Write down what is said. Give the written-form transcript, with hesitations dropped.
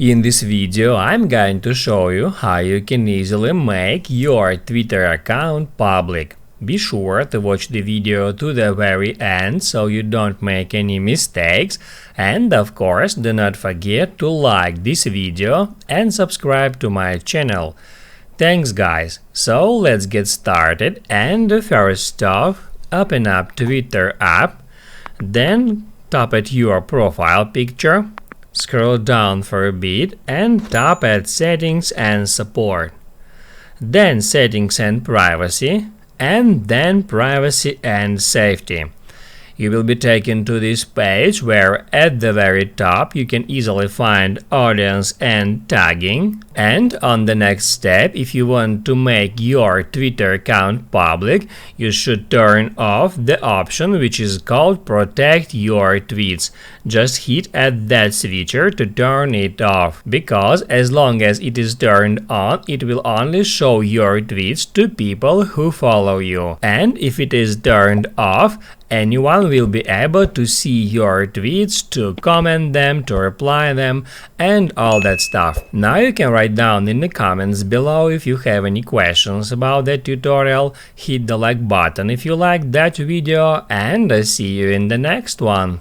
In this video I'm going to show you how you can easily make your Twitter account public. Be sure to watch the video to the very end so you don't make any mistakes, and of course do not forget to like this video and subscribe to my channel. Thanks guys, so let's get started. And first off, open up Twitter app, then tap at your profile picture. Scroll down for a bit and tap at Settings and Support. Then Settings and Privacy, and then Privacy and Safety. You will be taken to this page where at the very top you can easily find audience and tagging. And on the next step, if you want to make your Twitter account public, you should turn off the option which is called Protect Your Tweets. Just hit at that switcher to turn it off, because as long as it is turned on, it will only show your tweets to people who follow you. And if it is turned off, anyone will be able to see your tweets, to comment them, to reply them, and all that stuff. Now you can write down in the comments below if you have any questions about that tutorial. Hit the like button if you liked that video, and I see you in the next one.